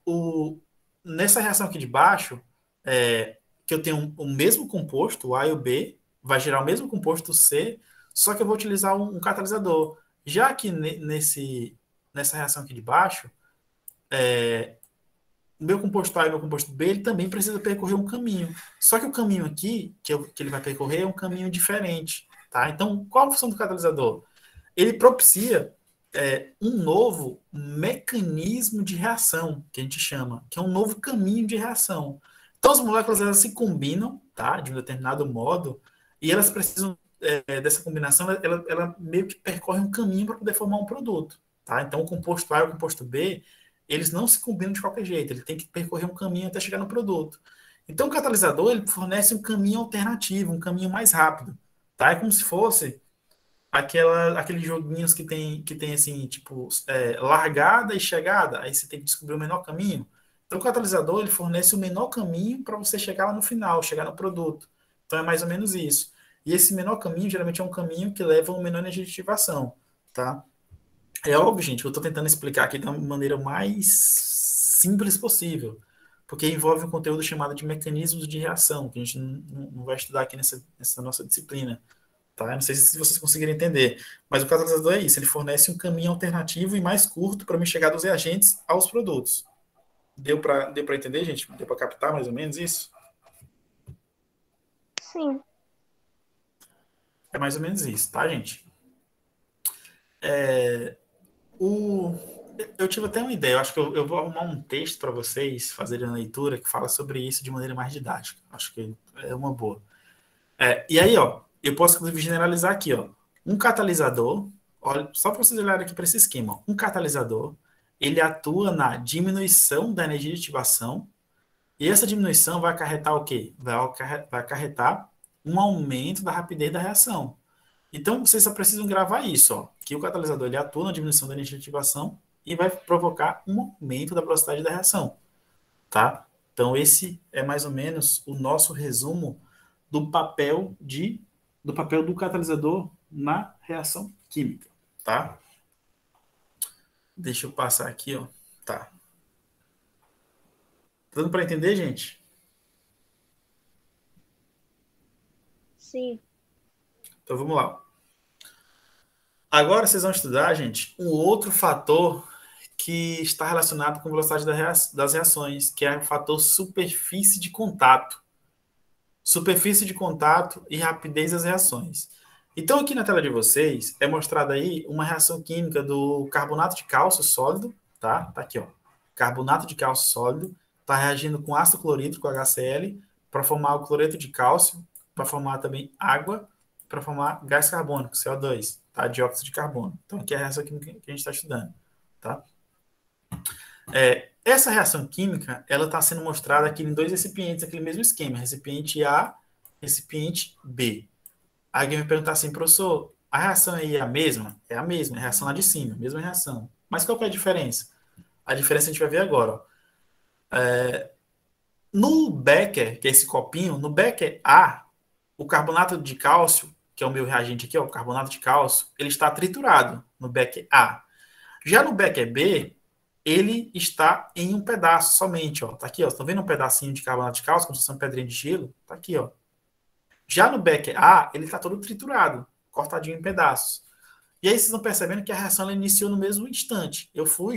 nessa reação aqui de baixo, que eu tenho o mesmo composto, o A e o B, vai gerar o mesmo composto C, só que eu vou utilizar um catalisador. Já que nessa reação aqui de baixo, o meu composto A e o meu composto B, ele também precisa percorrer um caminho. Só que o caminho aqui, que ele vai percorrer, é um caminho diferente. Tá? Então, qual a função do catalisador? Ele propicia um novo mecanismo de reação, que a gente chama, que é um novo caminho de reação. Então, as moléculas elas se combinam, tá? De um determinado modo, e elas precisam dessa combinação, ela meio que percorre um caminho para poder formar um produto. Tá? Então, o composto A e o composto B, eles não se combinam de qualquer jeito, ele tem que percorrer um caminho até chegar no produto. Então, o catalisador ele fornece um caminho alternativo, um caminho mais rápido. Tá? É como se fosse aqueles joguinhos que tem assim, tipo, largada e chegada, aí você tem que descobrir o menor caminho. Então, o catalisador ele fornece o menor caminho para você chegar lá no final, chegar no produto. Então, é mais ou menos isso. E esse menor caminho, geralmente, é um caminho que leva a uma menor energia de ativação, tá? É óbvio, gente, que eu estou tentando explicar aqui da maneira mais simples possível, porque envolve um conteúdo chamado de mecanismos de reação, que a gente não vai estudar aqui nessa nossa disciplina. Tá? Eu não sei se vocês conseguirem entender, mas o catalisador é isso, ele fornece um caminho alternativo e mais curto para me chegar dos reagentes aos produtos. Deu para entender, gente? Deu para captar mais ou menos isso? Sim. É mais ou menos isso, tá, gente? Eu tive até uma ideia, eu acho que eu vou arrumar um texto para vocês fazerem a leitura que fala sobre isso de maneira mais didática. Acho que é uma boa. E aí, ó, eu posso inclusive generalizar aqui, ó. Um catalisador, olha, só para vocês olharem aqui para esse esquema, um catalisador, ele atua na diminuição da energia de ativação, e essa diminuição vai acarretar o quê? Vai acarretar um aumento da rapidez da reação. Então, vocês só precisam gravar isso, ó, que o catalisador ele atua na diminuição da energia de ativação e vai provocar um aumento da velocidade da reação, tá? Então, esse é mais ou menos o nosso resumo do papel do catalisador na reação química, tá? Deixa eu passar aqui, ó. Tá. Tá dando para entender, gente? Sim. Então vamos lá. Agora vocês vão estudar, gente, um outro fator que está relacionado com a velocidade das reações, que é o fator superfície de contato. Superfície de contato e rapidez das reações. Então, aqui na tela de vocês, é mostrada aí uma reação química do carbonato de cálcio sólido, tá? Tá aqui, ó. Carbonato de cálcio sólido está reagindo com ácido clorídrico, HCl, para formar o cloreto de cálcio, para formar também água, para formar gás carbônico, CO2, tá? Dióxido de carbono. Então, aqui é a reação química que a gente está estudando, tá? Essa reação química, ela está sendo mostrada aqui em dois recipientes, aquele mesmo esquema, recipiente A, recipiente B. Aí alguém vai perguntar assim, professor, a reação aí é a mesma? É a mesma, é a reação lá de cima, mesma reação. Mas qual que é a diferença? A diferença a gente vai ver agora, ó. No becker, que é esse copinho, no becker A, o carbonato de cálcio, que é o meu reagente aqui, ó, o carbonato de cálcio, ele está triturado no becker A. Já no becker B, ele está em um pedaço somente, ó. Tá aqui, ó. Estão vendo um pedacinho de carbonato de cálcio, como se fosse uma pedrinha de gelo? Tá aqui, ó. Já no becker A, ele está todo triturado, cortadinho em pedaços. E aí vocês estão percebendo que a reação ela iniciou no mesmo instante. Eu fui,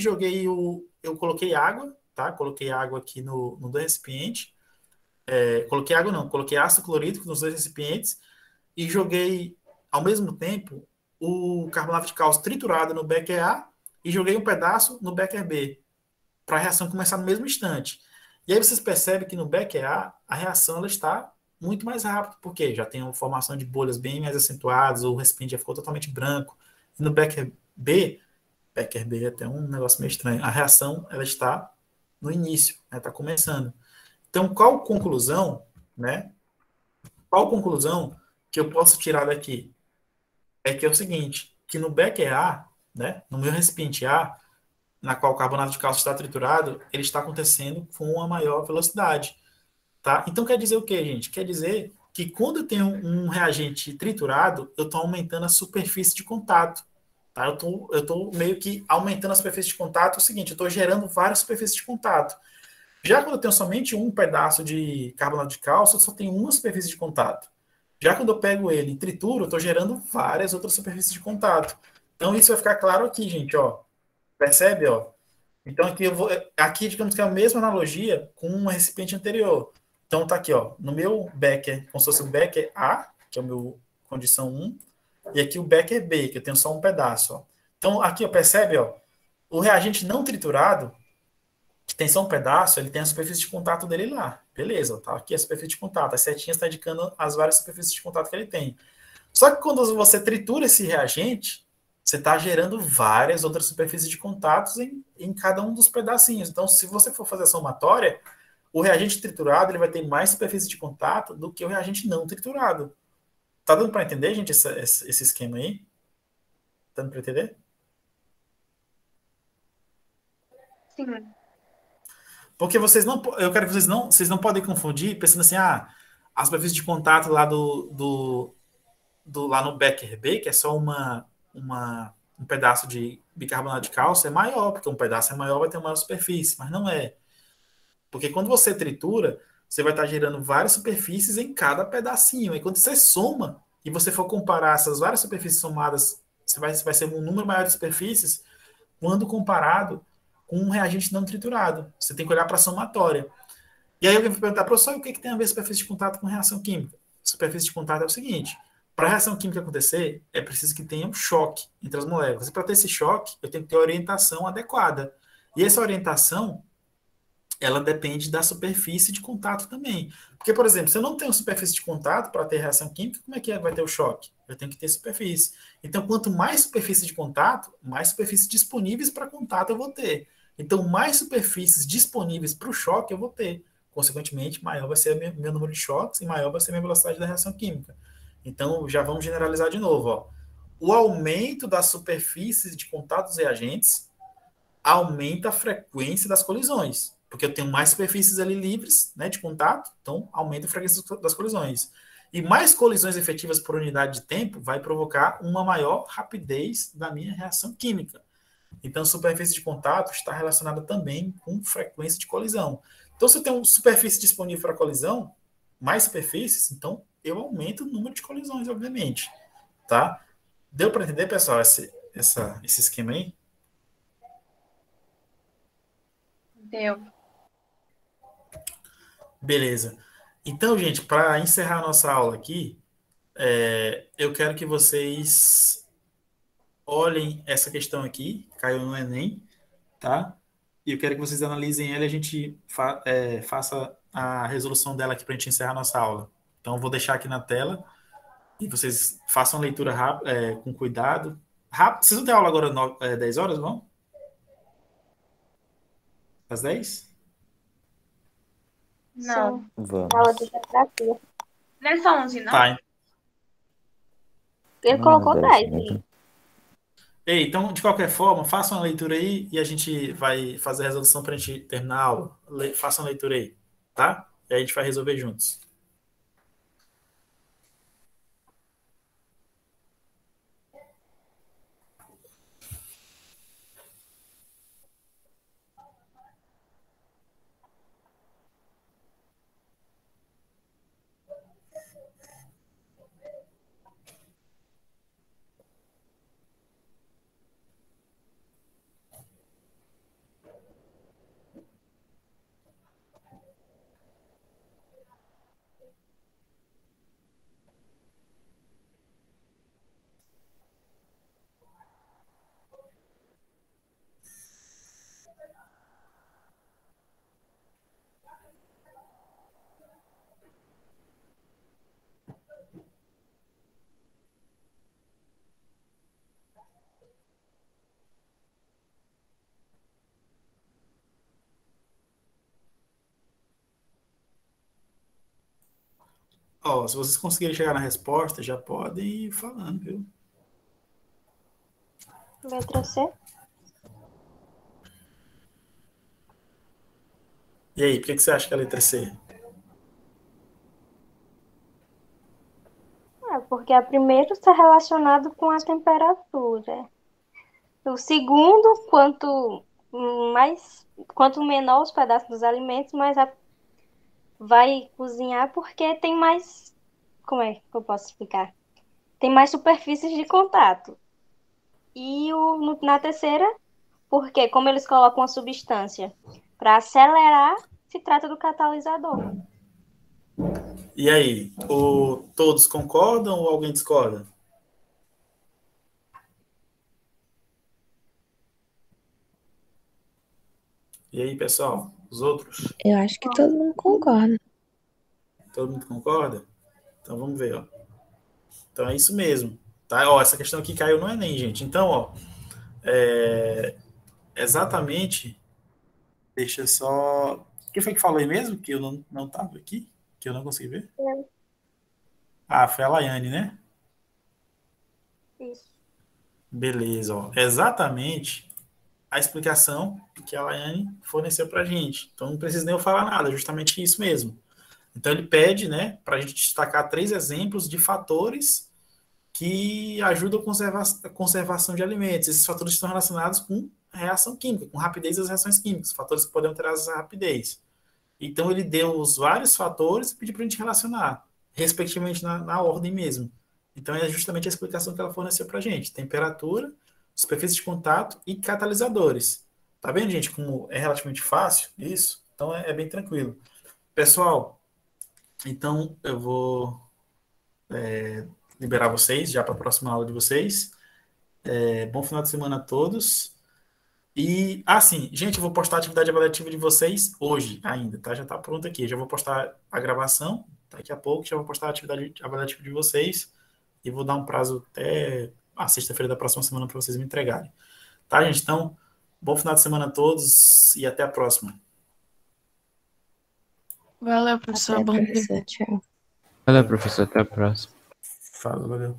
eu coloquei água, tá? Coloquei água aqui no recipiente. Coloquei água não, coloquei ácido clorídrico nos dois recipientes e joguei ao mesmo tempo o carbonato de cálcio triturado no becker A e joguei um pedaço no becker B, para a reação começar no mesmo instante. E aí vocês percebem que no becker A, a reação ela está muito mais rápida, porque já tem uma formação de bolhas bem mais acentuadas, o recipiente já ficou totalmente branco. E no becker B é até um negócio meio estranho, a reação ela está no início, está começando. Então, qual conclusão, né? Qual conclusão que eu posso tirar daqui? É que é o seguinte, que no becker A, né, no meu recipiente A, na qual o carbonato de cálcio está triturado, ele está acontecendo com uma maior velocidade, tá? Então quer dizer o quê, gente? Quer dizer que quando eu tenho um reagente triturado, eu estou aumentando a superfície de contato, tá? Eu tô meio que aumentando a superfície de contato, é o seguinte, eu estou gerando várias superfícies de contato. Já quando eu tenho somente um pedaço de carbonato de cálcio, eu só tenho uma superfície de contato. Já quando eu pego ele e trituro, eu estou gerando várias outras superfícies de contato. Então isso vai ficar claro aqui, gente, ó. Percebe, ó? Então aqui digamos que é a mesma analogia com um recipiente anterior. Então tá aqui, ó, no meu becker, como se fosse o becker A, que é o meu condição 1, e aqui o becker B, que eu tenho só um pedaço, ó. Então aqui, ó, percebe, ó, o reagente não triturado, que tem só um pedaço, ele tem a superfície de contato dele lá. Beleza, tá aqui a superfície de contato. As setinhas estão indicando as várias superfícies de contato que ele tem. Só que quando você tritura esse reagente, você está gerando várias outras superfícies de contatos em cada um dos pedacinhos. Então, se você for fazer a somatória, o reagente triturado ele vai ter mais superfície de contato do que o reagente não triturado. Tá dando para entender, gente, esse esquema aí? Tá dando para entender? Sim. Porque eu quero que vocês não podem confundir pensando assim, as superfícies de contato lá lá no Becker B, que é só um pedaço de bicarbonato de cálcio, é maior, porque um pedaço é maior, vai ter uma maior superfície, mas não é. Porque quando você tritura, você vai estar gerando várias superfícies em cada pedacinho. E quando você soma, e você for comparar essas várias superfícies somadas, vai ser um número maior de superfícies quando comparado com um reagente não triturado. Você tem que olhar para a somatória. E aí alguém vai perguntar, professor, o que tem a ver superfície de contato com reação química? Superfície de contato é o seguinte, para a reação química acontecer, é preciso que tenha um choque entre as moléculas. E para ter esse choque, eu tenho que ter orientação adequada. E essa orientação, ela depende da superfície de contato também. Porque, por exemplo, se eu não tenho superfície de contato para ter reação química, como é que vai ter o choque? Eu tenho que ter superfície. Então, quanto mais superfície de contato, mais superfícies disponíveis para contato eu vou ter. Então, mais superfícies disponíveis para o choque eu vou ter. Consequentemente, maior vai ser meu número de choques e maior vai ser a minha velocidade da reação química. Então, já vamos generalizar de novo. Ó. O aumento das superfícies de contato dos reagentes aumenta a frequência das colisões, porque eu tenho mais superfícies ali livres, né, de contato, então aumenta a frequência das colisões. E mais colisões efetivas por unidade de tempo vai provocar uma maior rapidez da minha reação química. Então, superfície de contato está relacionada também com frequência de colisão. Então, se eu tenho superfície disponível para colisão, mais superfícies, então eu aumento o número de colisões, obviamente. Tá? Deu para entender, pessoal, esse esquema aí? Deu. Beleza. Então, gente, para encerrar a nossa aula aqui, eu quero que vocês olhem essa questão aqui, caiu no Enem, tá? E eu quero que vocês analisem ela e a gente faça a resolução dela aqui para a gente encerrar a nossa aula. Então, eu vou deixar aqui na tela e vocês façam a leitura rápida, com cuidado. Rápido. Vocês não têm aula agora 10 horas, não? Às 10? Não. Vamos. Aula de geografia. Nessa 11, não? Tá. Ele Não, colocou 10, 10. né? Ei, então, de qualquer forma, façam a leitura aí e a gente vai fazer a resolução para a gente terminar a aula. Façam a leitura aí, tá? E aí a gente vai resolver juntos. Ó, se vocês conseguirem chegar na resposta, já podem ir falando, viu? Letra C. E aí, por que você acha que é a letra C? Porque a primeira está relacionado com a temperatura. O segundo, quanto menor os pedaços dos alimentos, vai cozinhar porque tem mais. Como é que eu posso explicar? Tem mais superfícies de contato. E na terceira, porque como eles colocam uma substância para acelerar, se trata do catalisador. E aí, todos concordam ou alguém discorda? E aí, pessoal, os outros? Eu acho que todo mundo concorda. Todo mundo concorda? Então vamos ver, ó. Então é isso mesmo, tá? Ó, essa questão aqui caiu no Enem, gente. Então, ó, exatamente, deixa só... Quem foi que falou aí mesmo? Que eu não tava aqui? Que eu não consegui ver? Ah, foi a Laiane, né? Isso. Beleza, ó. Exatamente a explicação que a Laiane forneceu pra gente. Então não precisa nem eu falar nada, é justamente isso mesmo. Então ele pede, né, para a gente destacar 3 exemplos de fatores que ajudam a conservação de alimentos. Esses fatores estão relacionados com reação química, com rapidez das reações químicas, fatores que podem alterar essa rapidez. Então ele deu os vários fatores e pediu para a gente relacionar, respectivamente na ordem mesmo. Então é justamente a explicação que ela forneceu para a gente: temperatura, superfície de contato e catalisadores. Tá vendo, gente, como é relativamente fácil isso? Então é bem tranquilo. Pessoal, então eu vou liberar vocês já para a próxima aula de vocês. Bom final de semana a todos. E, assim, gente, eu vou postar a atividade avaliativa de vocês hoje ainda, tá? Já tá pronto aqui. Já vou postar a gravação daqui a pouco, já vou postar a atividade avaliativa de vocês e vou dar um prazo até a sexta-feira da próxima semana para vocês me entregarem. Tá, gente? Então, bom final de semana a todos e até a próxima. Valeu, professor. Até, Bom dia. professor. Tchau. Valeu, professor. Até a próxima. Fala, valeu.